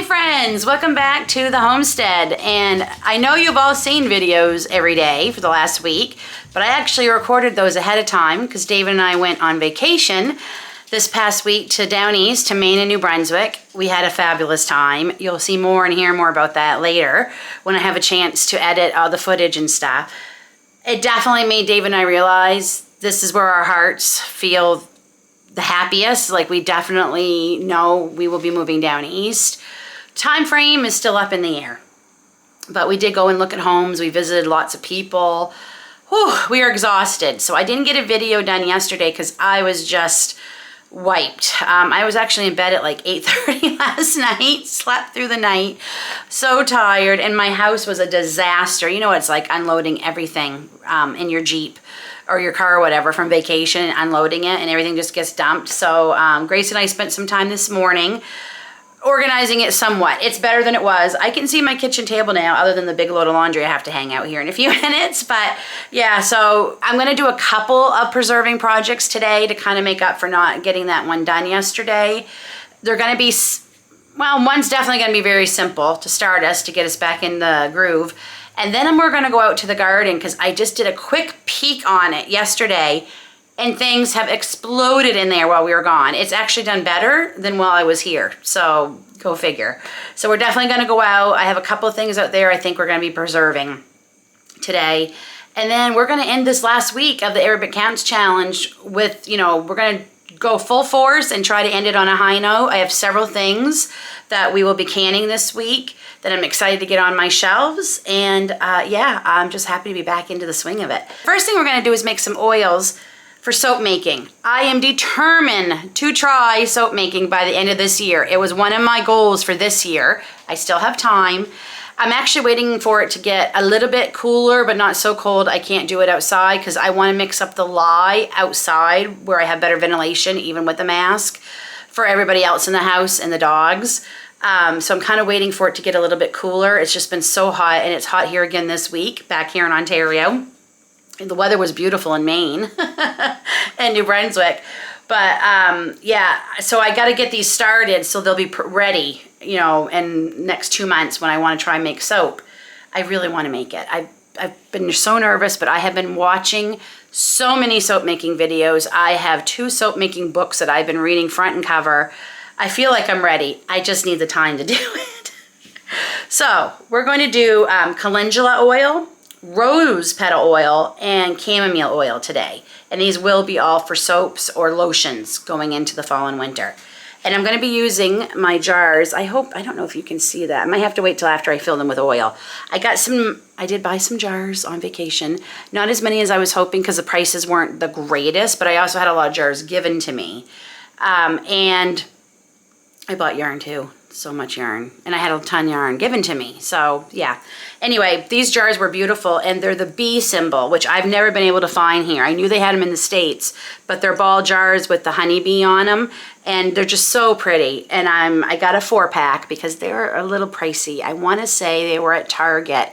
friends, welcome back to the homestead. And I know you've all seen videos every day for the last week, but I actually recorded those ahead of time because David and I went on vacation this past week to down east to Maine and New Brunswick. We had a fabulous time. You'll see more and hear more about that later when I have a chance to edit all the footage and stuff. It definitely made David and I realize this is where our hearts feel the happiest. Like, we definitely know we will be moving down east. Time frame is still up in the air, but we did go and look at homes. We visited lots of people. Whew, we are exhausted. So I didn't get a video done yesterday because I was just wiped. I was actually in bed at like 8:30 last night, slept through the night, so tired, and my house was a disaster. You know, it's like unloading everything in your Jeep or your car or whatever from vacation and unloading it, and everything just gets dumped. So Grace and I spent some time this morning organizing it somewhat. It's better than it was. I can see my kitchen table now, other than the big load of laundry I have to hang out here in a few minutes. But yeah, so I'm gonna do a couple of preserving projects today to kind of make up for not getting that one done yesterday. They're gonna be, well, one's definitely gonna be very simple to start us, to get us back in the groove. And then we're gonna go out to the garden because I just did a quick peek on it yesterday and things have exploded in there while we were gone. It's actually done better than while I was here, so go figure. So we're definitely gonna go out. I have a couple of things out there I think we're gonna be preserving today. And then we're gonna end this last week of the Arabic Counts Challenge with, you know, we're gonna go full force and try to end it on a high note. I have several things that we will be canning this week that I'm excited to get on my shelves. And yeah, I'm just happy to be back into the swing of it. First thing we're gonna do is make some oils for soap making. I am determined to try soap making by the end of this year. It was one of my goals for this year. I still have time. I'm actually waiting for it to get a little bit cooler, but not so cold I can't do it outside, because I want to mix up the lye outside where I have better ventilation, even with the mask, for everybody else in the house and the dogs. So I'm kind of waiting for it to get a little bit cooler. It's just been so hot, and it's hot here again this week, back here in Ontario. The weather was beautiful in Maine and New Brunswick. But yeah, so I got to get these started so they'll be ready, you know, in next 2 months when I want to try and make soap. I really want to make it. I've been so nervous, but I have been watching so many soap making videos. I have 2 soap making books that I've been reading front and cover. I feel like I'm ready. I just need the time to do it. So we're going to do calendula oil, rose petal oil, and chamomile oil today. And these will be all for soaps or lotions going into the fall and winter. And I'm going to be using my jars. I don't know if you can see that. I might have to wait till after I fill them with oil. I did buy some jars on vacation. Not as many as I was hoping because the prices weren't the greatest, but I also had a lot of jars given to me. And I bought yarn too. So much yarn, and I had a ton of yarn given to me. So yeah, anyway, these jars were beautiful, and they're the bee symbol, which I've never been able to find here. I knew they had them in the States, but they're ball jars with the honeybee on them, and they're just so pretty. And I got a 4-pack because they're a little pricey. I want to say they were at Target.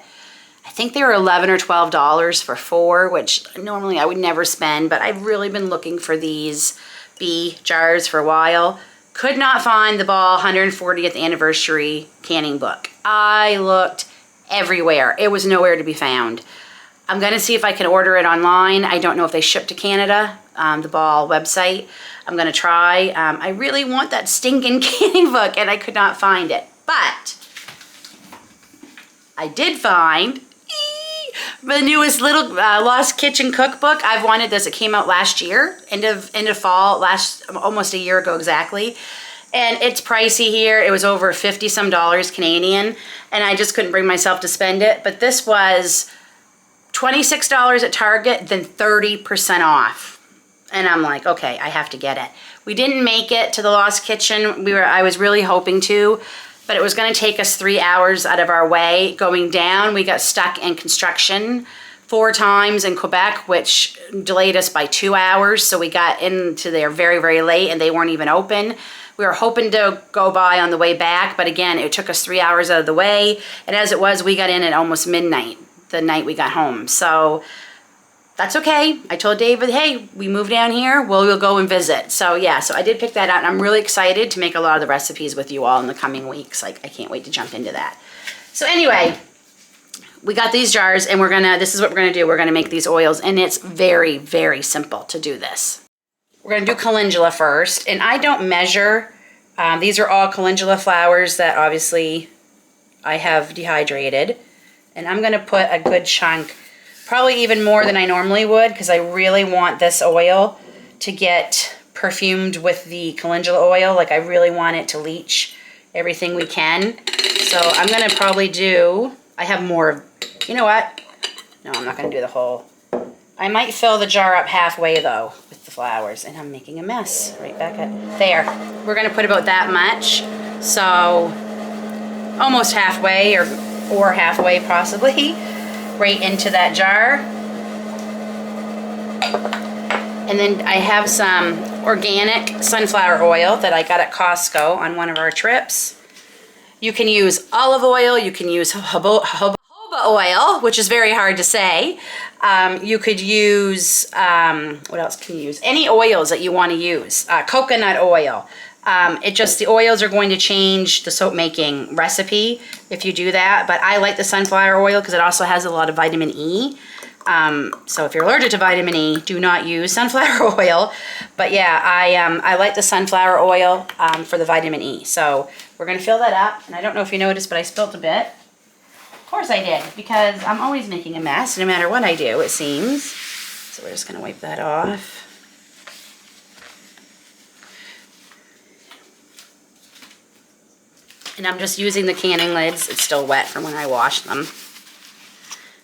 I think they were $11 or $12 for 4, which normally I would never spend, but I've really been looking for these bee jars for a while. Could not find the Ball 140th anniversary canning book. I looked everywhere. It was nowhere to be found. I'm gonna see if I can order it online. I don't know if they ship to Canada, the Ball website. I'm gonna try. I really want that stinking canning book, and I could not find it. But I did find the newest little Lost Kitchen cookbook. I've wanted this. It came out last year, end of fall, almost a year ago exactly. And it's pricey here. It was over 50 some dollars Canadian, and I just couldn't bring myself to spend it. But this was $26 at Target, then 30% off. And I'm like, okay, I have to get it. We didn't make it to the Lost Kitchen. I was really hoping to, but it was going to take us 3 hours out of our way. Going down, we got stuck in construction 4 times in Quebec, which delayed us by 2 hours. So we got into there very, very late, and they weren't even open. We were hoping to go by on the way back, but again, it took us 3 hours out of the way. And as it was, we got in at almost midnight the night we got home. So that's okay. I told David, hey, we moved down here, we'll go and visit. So yeah, so I did pick that out, and I'm really excited to make a lot of the recipes with you all in the coming weeks. Like, I can't wait to jump into that. So anyway, we got these jars, and this is what we're gonna do. We're gonna make these oils, and it's very, very simple to do this. We're gonna do calendula first, and I don't measure. These are all calendula flowers that obviously I have dehydrated, and I'm gonna put a good chunk, probably even more than I normally would, because I really want this oil to get perfumed with the calendula oil. Like, I really want it to leach everything we can. So I'm gonna probably do, I have more of, you know what? No, I'm not gonna do the whole. I might fill the jar up halfway though with the flowers, and I'm making a mess right back at there. We're gonna put about that much. So almost halfway or halfway possibly right into that jar. And then I have some organic sunflower oil that I got at Costco on one of our trips. You can use olive oil, you can use jojoba oil, which is very hard to say. You could use, what else can you use? Any oils that you want to use. Coconut oil. The oils are going to change the soap making recipe if you do that. But I like the sunflower oil because it also has a lot of vitamin E. So if you're allergic to vitamin E, do not use sunflower oil. But yeah, I like the sunflower oil for the vitamin E. So we're going to fill that up. And I don't know if you noticed, but I spilt a bit. Of course I did, because I'm always making a mess no matter what I do, it seems. So we're just going to wipe that off. And I'm just using the canning lids. It's still wet from when I washed them.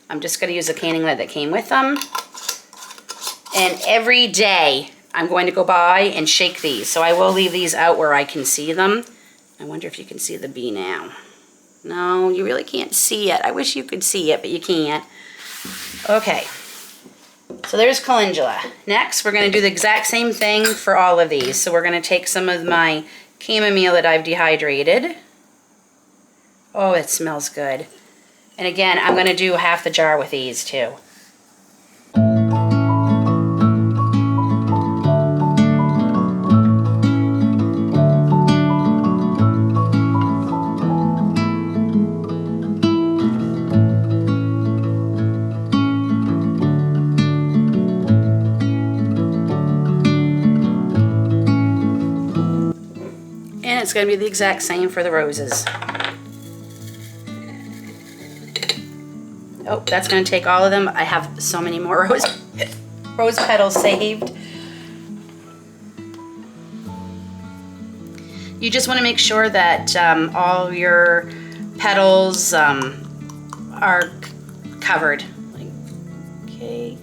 I'm just going to use the canning lid that came with them. And every day I'm going to go by and shake these. So I will leave these out where I can see them. I wonder if you can see the bee now. No, you really can't see it. I wish you could see it, but you can't. Okay. So there's calendula. Next, we're going to do the exact same thing for all of these. So we're going to take some of my chamomile that I've dehydrated. Oh, it smells good. And again, I'm going to do half the jar with these too. And it's going to be the exact same for the roses. Oh, that's going to take all of them. I have so many more rose petals saved. You just want to make sure that all your petals are covered. Okay,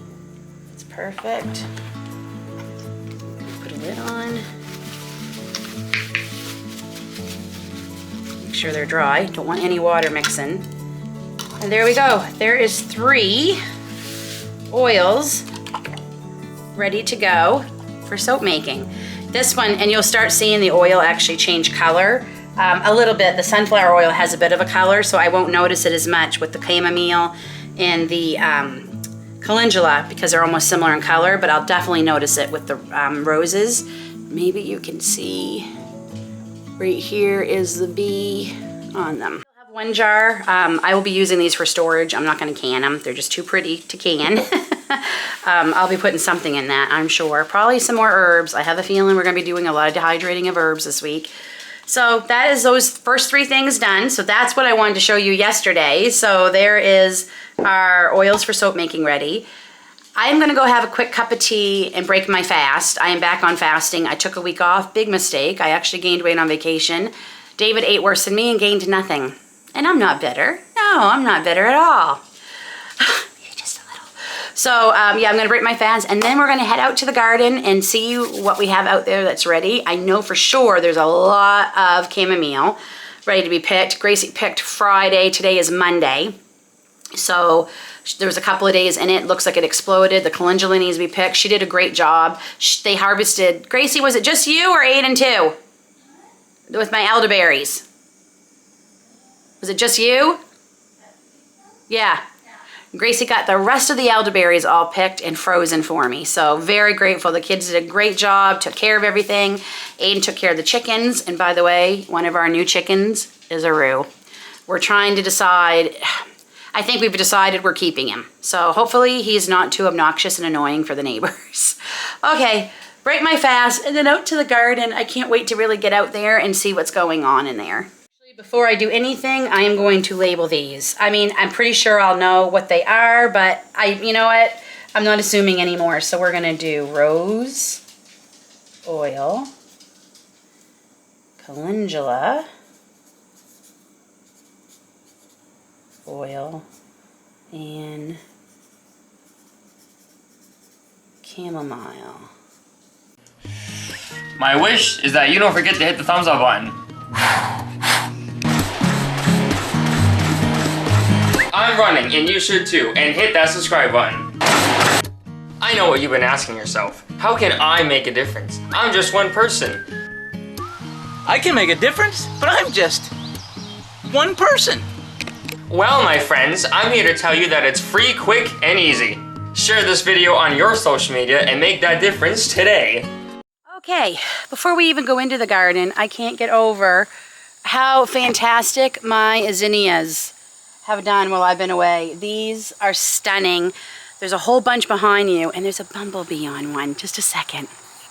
that's perfect. Put a lid on. Make sure they're dry. Don't want any water mixing. And there we go. There is 3 oils ready to go for soap making. This one, and you'll start seeing the oil actually change color a little bit. The sunflower oil has a bit of a color, so I won't notice it as much with the chamomile and the calendula because they're almost similar in color, but I'll definitely notice it with the roses. Maybe you can see right here is the bee on them. One jar. I will be using these for storage. I'm not going to can them. They're just too pretty to can. I'll be putting something in that, I'm sure. Probably some more herbs. I have a feeling we're going to be doing a lot of dehydrating of herbs this week. So that is those first 3 things done. So that's what I wanted to show you yesterday. So there is our oils for soap making ready. I am going to go have a quick cup of tea and break my fast. I am back on fasting. I took a week off. Big mistake. I actually gained weight on vacation. David ate worse than me and gained nothing. And I'm not bitter. No, I'm not bitter at all. Just a little. So yeah, I'm going to break my fast, and then we're going to head out to the garden and see what we have out there that's ready. I know for sure there's a lot of chamomile ready to be picked. Gracie picked Friday. Today is Monday. So there was a couple of days in it. Looks like it exploded. The calendula needs to be picked. She did a great job. They harvested. Gracie, was it just you or Aiden too? With my elderberries. Was it just you? Yeah. Gracie got the rest of the elderberries all picked and frozen for me. So very grateful. The kids did a great job, took care of everything. Aiden took care of the chickens. And by the way, one of our new chickens is Aru. We're trying to decide, I think we've decided we're keeping him. So hopefully he's not too obnoxious and annoying for the neighbors. Okay, break my fast and then out to the garden. I can't wait to really get out there and see what's going on in there. Before I do anything, I am going to label these. I mean, I'm pretty sure I'll know what they are, but you know what? I'm not assuming anymore. So we're gonna do rose, oil, calendula, oil, and chamomile. My wish is that you don't forget to hit the thumbs up button. I'm running, and you should too, and hit that subscribe button. I know what you've been asking yourself. How can I make a difference? I'm just one person. I can make a difference, but I'm just one person. Well, my friends, I'm here to tell you that it's free, quick, and easy. Share this video on your social media and make that difference today. Okay, before we even go into the garden, I can't get over how fantastic my zinnias have done while I've been away. These are stunning. There's a whole bunch behind you, and there's a bumblebee on one. Just a second.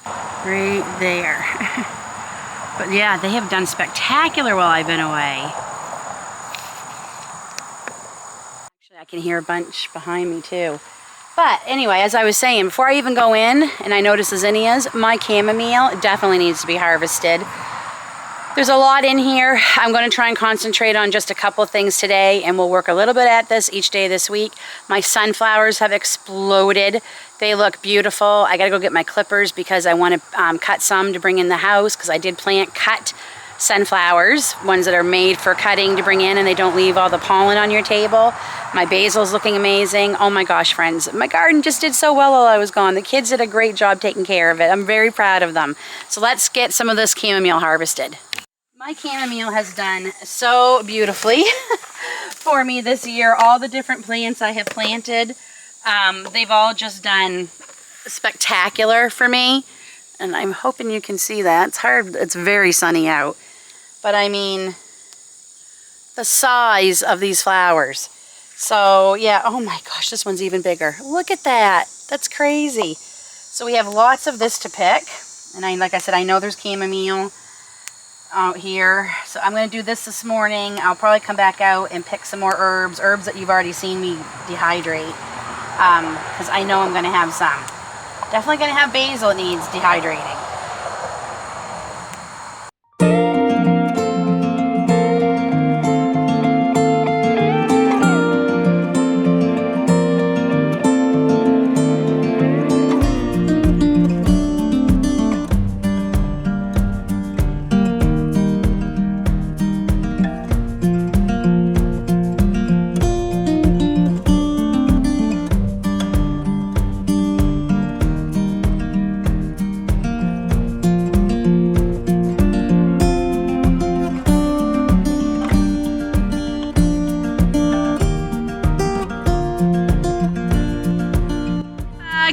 Right there. But yeah, they have done spectacular while I've been away. Actually, I can hear a bunch behind me too. But anyway, as I was saying, before I even go in and I notice the zinnias, my chamomile definitely needs to be harvested. There's a lot in here. I'm going to try and concentrate on just a couple of things today, and we'll work a little bit at this each day this week. My sunflowers have exploded. They look beautiful. I got to go get my clippers because I want to cut some to bring in the house, because I did plant cut sunflowers, ones that are made for cutting to bring in and they don't leave all the pollen on your table. My basil's looking amazing. Oh my gosh, friends. My garden just did so well while I was gone. The kids did a great job taking care of it. I'm very proud of them. So let's get some of this chamomile harvested. My chamomile has done so beautifully for me this year. All the different plants I have planted, they've all just done spectacular for me. And I'm hoping you can see that. It's hard, it's very sunny out. But I mean, the size of these flowers. So yeah, oh my gosh, this one's even bigger. Look at that, that's crazy. So we have lots of this to pick. And like I said, I know there's chamomile out here. So I'm going to do this morning. I'll probably come back out and pick some more herbs that you've already seen me dehydrate. Because I know I'm going to have some. Definitely going to have basil that needs dehydrating.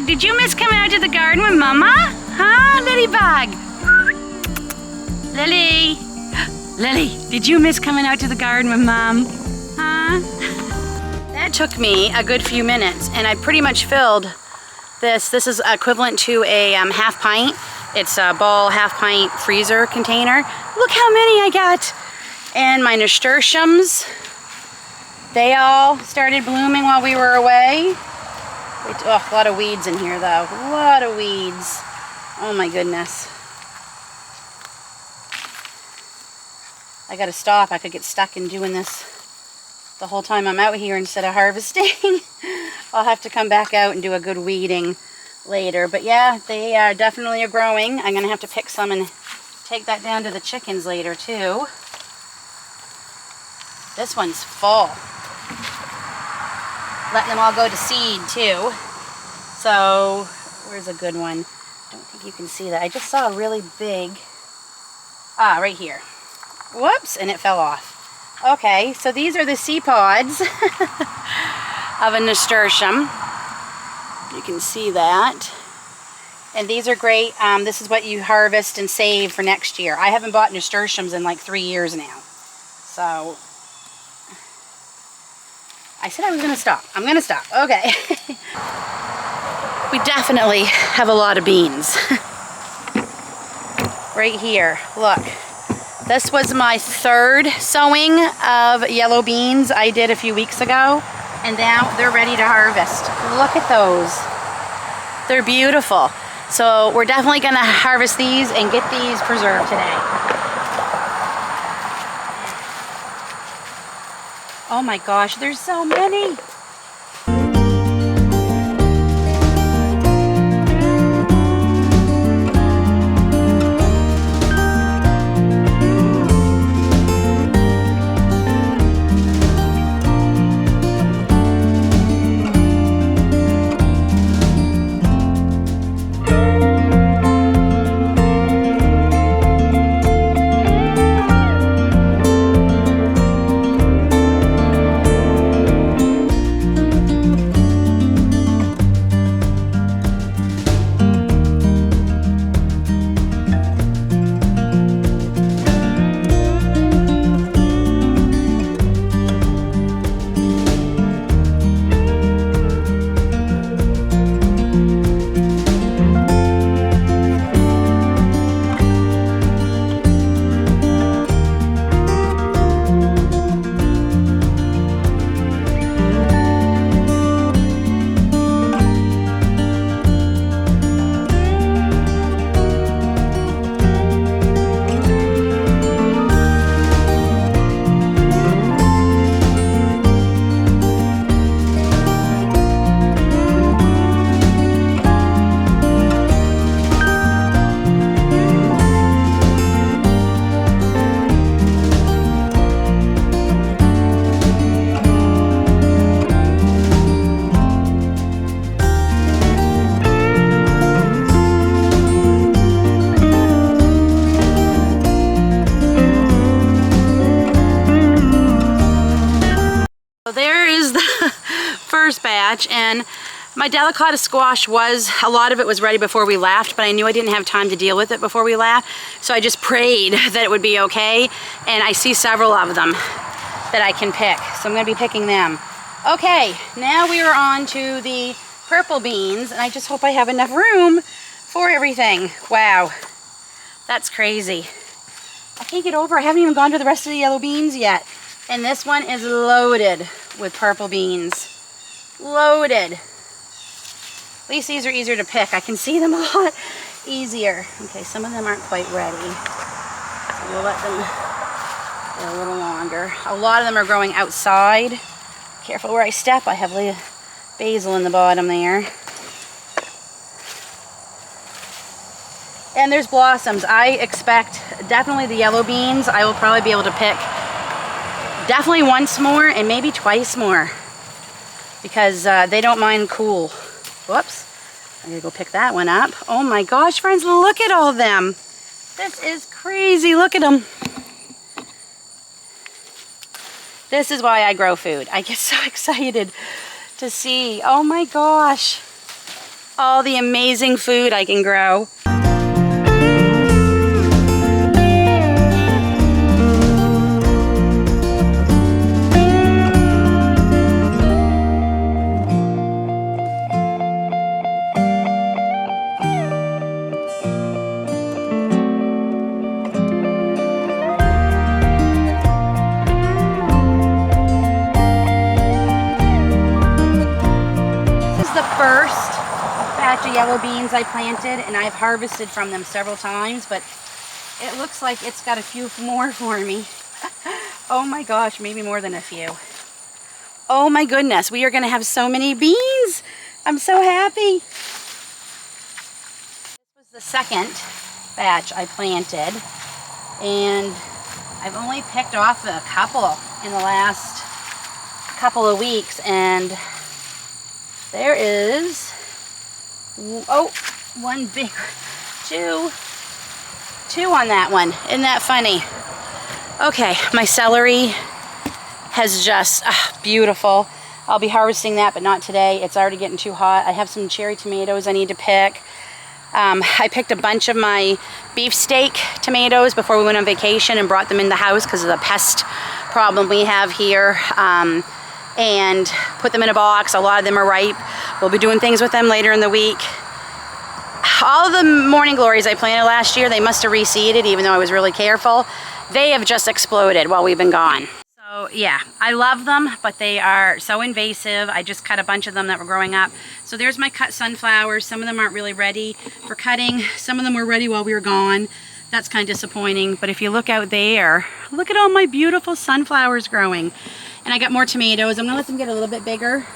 Did you miss coming out to the garden with Mama? Huh, Lilybug? Lily? Lily, did you miss coming out to the garden with Mom? Huh? That took me a good few minutes, and I pretty much filled this. This is equivalent to a half pint. It's a ball half pint freezer container. Look how many I got. And my nasturtiums, they all started blooming while we were away. Oh, a lot of weeds in here though. A lot of weeds. Oh my goodness. I gotta stop. I could get stuck in doing this the whole time I'm out here instead of harvesting. I'll have to come back out and do a good weeding later. But yeah, they are definitely growing. I'm gonna have to pick some and take that down to the chickens later too. This one's full. Letting them all go to seed too. So, where's a good one? I don't think you can see that. I just saw a really big, right here. Whoops, and it fell off. Okay, so these are the sea pods. of a nasturtium. You can see that. And these are great. This is what you harvest and save for next year. I haven't bought nasturtiums in like 3 years now. So, I said I was going to stop. I'm going to stop. Okay. We definitely have a lot of beans. Right here. Look. This was my 3rd sowing of yellow beans I did a few weeks ago. And now they're ready to harvest. Look at those. They're beautiful. So we're definitely going to harvest these and get these preserved today. Oh my gosh, there's so many. There is the first batch, and my delicata squash a lot of it was ready before we left, but I knew I didn't have time to deal with it before we left, so I just prayed that it would be okay, and I see several of them that I can pick, so I'm going to be picking them. Okay, now we are on to the purple beans, and I just hope I have enough room for everything. Wow, that's crazy. I can't get over, I haven't even gone to the rest of the yellow beans yet. And this one is loaded with purple beans. Loaded. At least these are easier to pick. I can see them a lot easier. Okay, some of them aren't quite ready. So we'll let them go a little longer. A lot of them are growing outside. Careful where I step. I have basil in the bottom there. And there's blossoms. I expect definitely the yellow beans I will probably be able to pick definitely once more and maybe twice more because they don't mind cool. Whoops. I'm gonna go pick that one up. Oh my gosh, friends, look at all of them. This is crazy. Look at them. This is why I grow food. I get so excited to see, oh my gosh, all the amazing food I can grow. First batch of yellow beans I planted, and I've harvested from them several times, but it looks like it's got a few more for me. Oh my gosh, maybe more than a few. Oh my goodness, we are going to have so many beans. I'm so happy. This was the second batch I planted, and I've only picked off a couple in the last couple of weeks, and there is, oh, one big, two on that one. Isn't that funny? Okay, my celery has just, beautiful. I'll be harvesting that, but not today. It's already getting too hot. I have some cherry tomatoes I need to pick. I picked a bunch of my beefsteak tomatoes before we went on vacation and brought them in the house because of the pest problem we have here, and put them in a box. A lot of them are ripe. We'll be doing things with them later in the week. All of the morning glories I planted last year, they must have reseeded even though I was really careful. They have just exploded while we've been gone. So yeah, I love them, but they are so invasive. I just cut a bunch of them that were growing up. So there's my cut sunflowers. Some of them aren't really ready for cutting. Some of them were ready while we were gone. That's kind of disappointing. But if you look out there, look at all my beautiful sunflowers growing. And I got more tomatoes. I'm gonna let them get a little bit bigger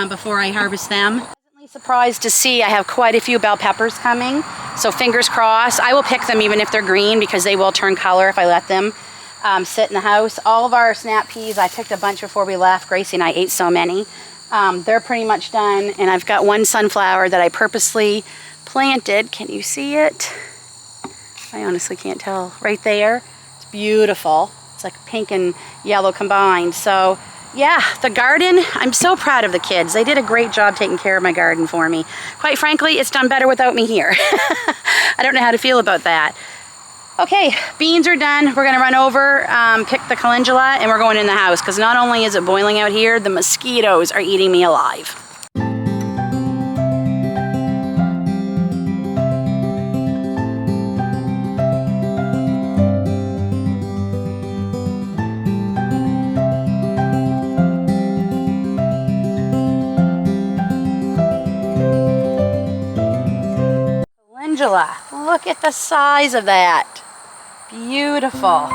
before I harvest them. Pleasantly surprised to see I have quite a few bell peppers coming. So fingers crossed. I will pick them even if they're green because they will turn color if I let them sit in the house. All of our snap peas, I picked a bunch before we left. Gracie and I ate so many. They're pretty much done. And I've got one sunflower that I purposely planted. Can you see it? I honestly can't tell. Right there. It's beautiful. It's like pink and yellow combined. So yeah, the garden, I'm so proud of the kids. They did a great job taking care of my garden for me. Quite frankly, it's done better without me here. I don't know how to feel about that. Okay, beans are done. We're gonna run over, pick the calendula, and we're going in the house because not only is it boiling out here, the mosquitoes are eating me alive. Calendula, look at the size of that. Beautiful.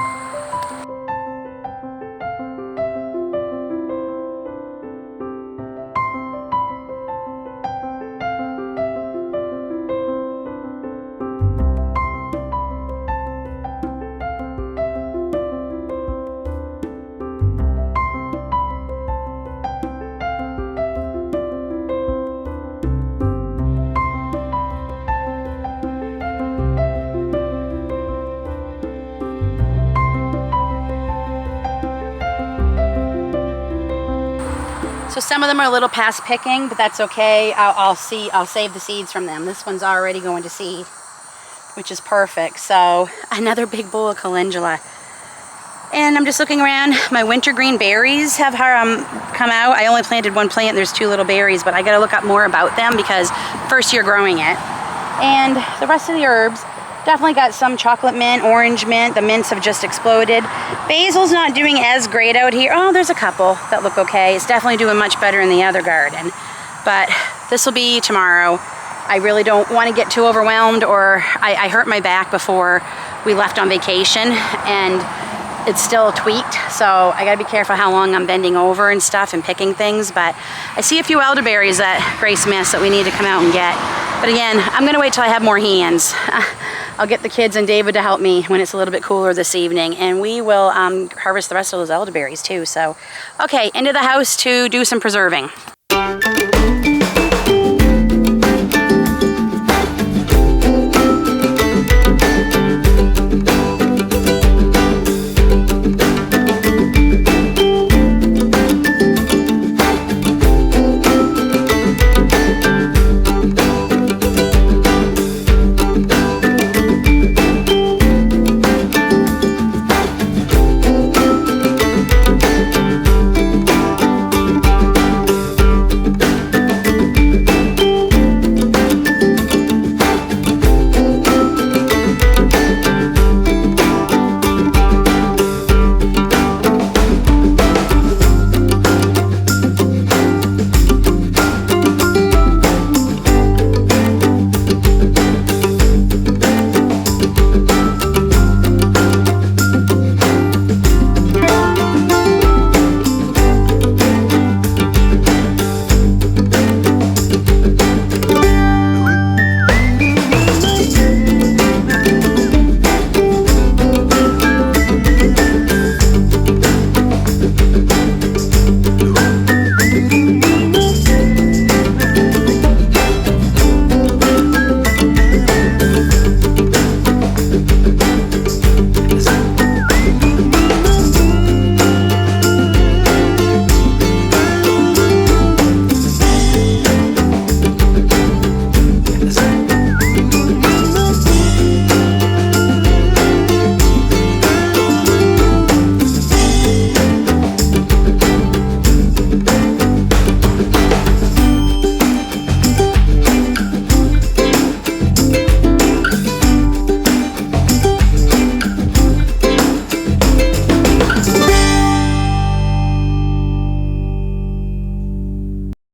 So some of them are a little past picking, but that's okay. I'll save the seeds from them. This one's already going to seed, which is perfect. So another big bowl of calendula. And I'm just looking around. My wintergreen berries have come out. I only planted one plant. There's 2 little berries, but I got to look up more about them because first year growing it. And the rest of the herbs, definitely got some chocolate mint, orange mint. The mints have just exploded. Basil's not doing as great out here. Oh, there's a couple that look okay. It's definitely doing much better in the other garden. But this will be tomorrow. I really don't want to get too overwhelmed, or I hurt my back before we left on vacation and it's still tweaked. So I gotta be careful how long I'm bending over and stuff and picking things. But I see a few elderberries that Grace missed that we need to come out and get. But again, I'm gonna wait till I have more hands. I'll get the kids and David to help me when it's a little bit cooler this evening, and we will harvest the rest of those elderberries too. So, okay, into the house to do some preserving.